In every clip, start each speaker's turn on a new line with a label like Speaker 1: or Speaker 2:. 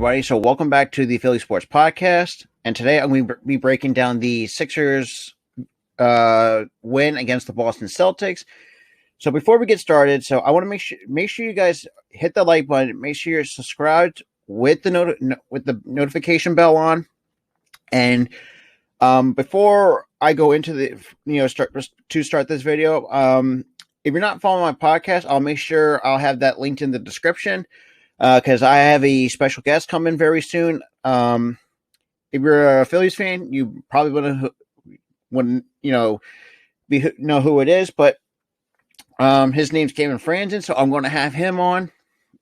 Speaker 1: everybody. So welcome back to the Philly Sports Podcast. And today I'm going to be breaking down the Sixers win against the Boston Celtics. So before we get started, I want to make sure you guys hit the like button. Make sure you're subscribed with the notification bell on. And before I go into the start this video, if you're not following my podcast, I'll make sure I'll have that linked in the description. Because I have a special guest coming very soon. If you're a Phillies fan, you probably wouldn't know who it is, but his name's Kevin Franzen, so I'm going to have him on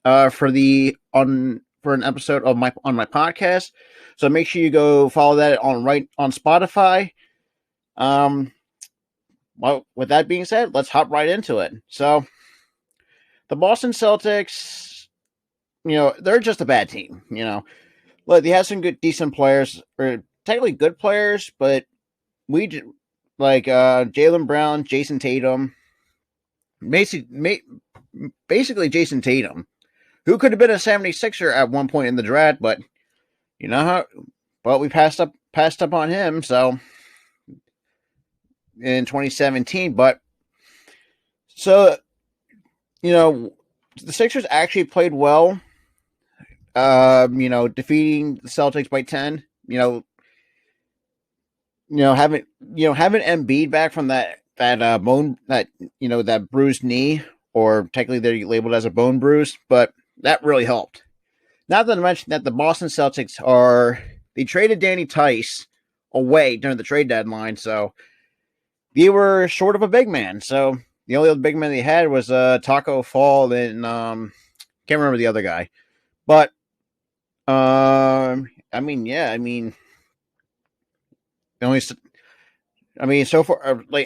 Speaker 1: for an episode of on my podcast. So make sure you go follow that on Spotify. Well, with that being said, let's hop right into it. So the Boston Celtics, they're just a bad team. Look, they have some decent players, or technically good players, but Jaylen Brown, Jason Tatum, basically Jason Tatum, who could have been a 76er at one point in the draft, but we passed up on him. So in 2017, the Sixers actually played well. Defeating the Celtics by 10. Having Embiid back from that bruised knee, or technically they're labeled as a bone bruise, but that really helped. Not to mention that the Boston Celtics they traded Danny Tice away during the trade deadline, so they were short of a big man. So the only other big man they had was Taco Fall and can't remember the other guy, but. So far,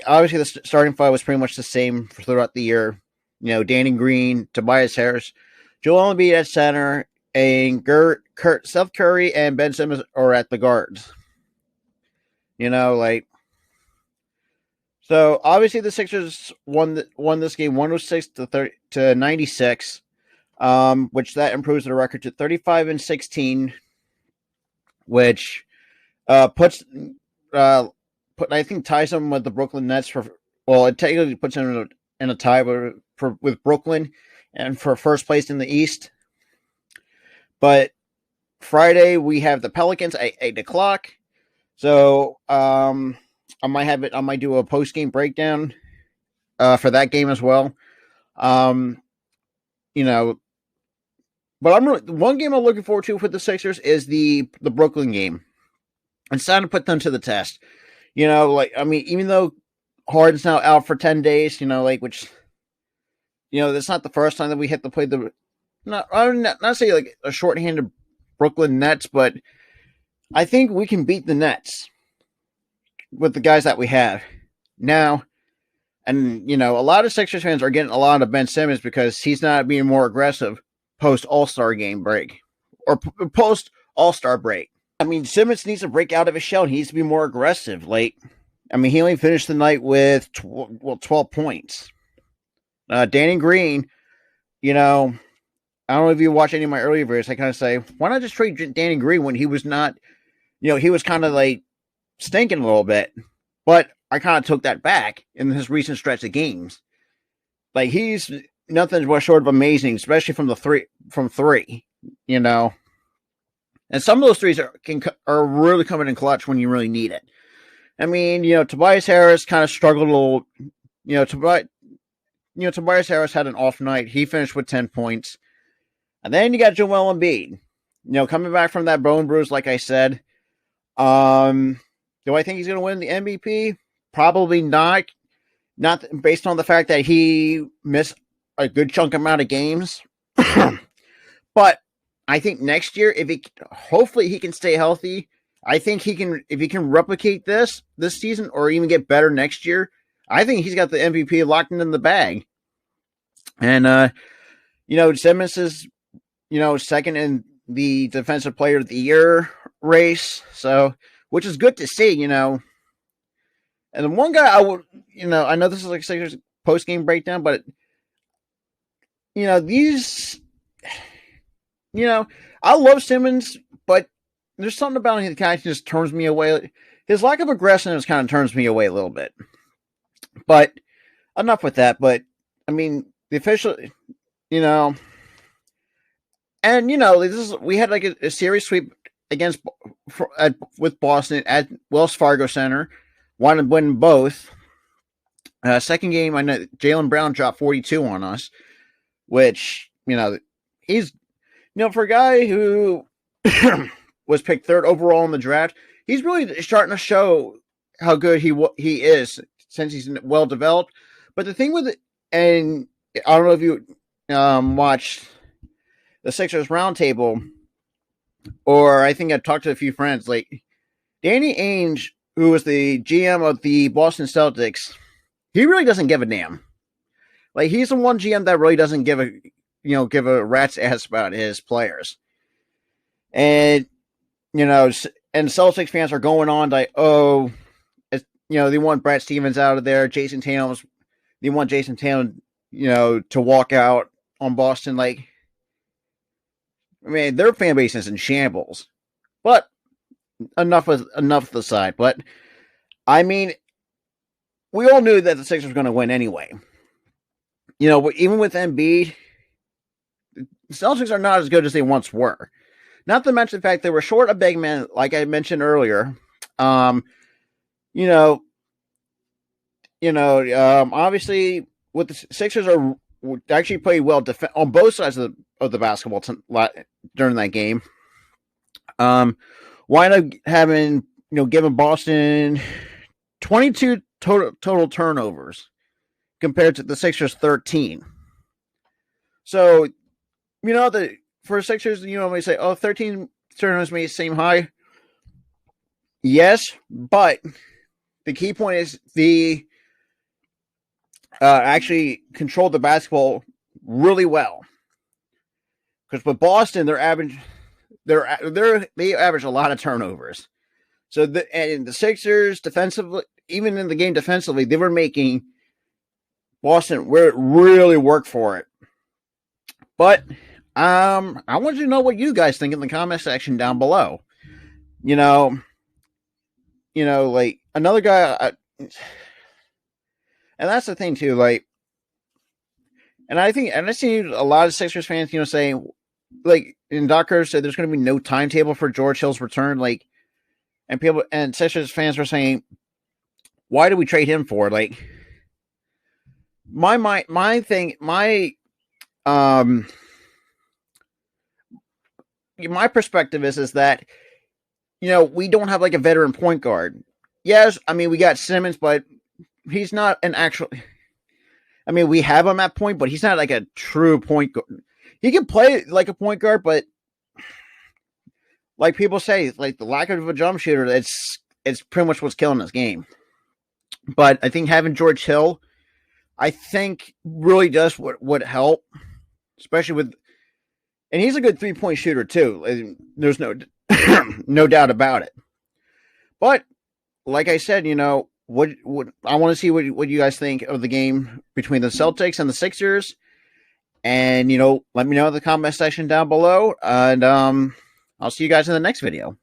Speaker 1: obviously the starting five was pretty much the same throughout the year. Danny Green, Tobias Harris, Joel Embiid at center, and Seth Curry and Ben Simmons are at the guards. So obviously the Sixers won this game 106 to 96. Which that improves the record to 35-16, which puts I think ties him with the Brooklyn Nets it technically puts him in a tie with Brooklyn and for first place in the East. But Friday we have the Pelicans at 8:00. So I might do a post game breakdown for that game as well. But one game I'm looking forward to for the Sixers is the Brooklyn game. It's time to put them to the test. Even though Harden's now out for 10 days, that's not the first time that we have to play not say like a shorthanded Brooklyn Nets, but I think we can beat the Nets with the guys that we have now. And, a lot of Sixers fans are getting a lot of Ben Simmons because he's not being more aggressive post All-Star game break or post All-Star break. Simmons needs to break out of his shell. He needs to be more aggressive. He only finished the night with 12 points. Danny Green, I don't know if you watch any of my earlier videos. I kind of say, why not just trade Danny Green when he was not, he was kind of stinking a little bit. But I kind of took that back in his recent stretch of games. He's nothing but short of amazing, especially from three, and some of those threes are really coming in clutch when you really need it. Tobias Harris kind of struggled a little. Tobias Harris had an off night. He finished with 10 points, and then you got Joel Embiid, coming back from that bone bruise. Like I said, do I think he's going to win the MVP? Probably not. Not based on the fact that he missed a good chunk amount of games. But I think next year, hopefully he can stay healthy. I think if he can replicate this season or even get better next year, I think he's got the MVP locked in the bag. And, Simmons is, second in the Defensive Player of the Year race. So, which is good to see, And the one guy I know this is like Sixers post-game breakdown, but, these you know, I love Simmons, but there's something about him that kind of just turns me away. His lack of aggressiveness kind of turns me away a little bit. But enough with that. But I mean, the official, you know, and we had like a series sweep against with Boston at Wells Fargo Center, wanted to win both. Second game, I know Jaylen Brown dropped 42 on us, which he's for a guy who was picked third overall in the draft, he's really starting to show how good he is since he's well developed. But the thing with it, and I don't know if you watched the Sixers roundtable, or I think I talked to a few friends, like Danny Ainge, who was the GM of the Boston Celtics. He really doesn't give a damn. Like, he's the one GM that really doesn't give a rat's ass about his players. And, and Celtics fans are going on like, they want Brad Stevens out of there. They want Jason Tatum, to walk out on Boston. Like, I mean, their fan base is in shambles. But enough of the side. But, I mean, we all knew that the Sixers were going to win anyway. Even with Embiid, the Celtics are not as good as they once were. Not to mention the fact they were short a big man, like I mentioned earlier. Obviously, with the Sixers are actually played well on both sides of the basketball during that game. Wind up having given Boston 22 total turnovers compared to the Sixers 13. So, for Sixers, we say, 13 turnovers may seem high. Yes, but the key point is the actually controlled the basketball really well. Because with Boston, they average a lot of turnovers. So and the Sixers defensively, even in the game defensively, they were making Boston really work for it. But I want you to know what you guys think in the comment section down below. Like another guy, and that's the thing too. Like, and I see a lot of Sixers fans, saying, like, and Doc Rivers said there's going to be no timetable for George Hill's return. Like, and Sixers fans were saying, why do we trade him for? Like, my perspective is that we don't have like a veteran point guard. Yes, I mean we got Simmons, but he's not an actual. I mean, we have him at point, but he's not like a true point guard. He can play like a point guard, but like people say, like the lack of a jump shooter, it's pretty much what's killing this game. But I think having George Hill, I think really does would help, especially with, and he's a good 3-point shooter too. There's no no doubt about it. But like I said, what I want to see what you guys think of the game between the Celtics and the Sixers, and let me know in the comment section down below, and I'll see you guys in the next video.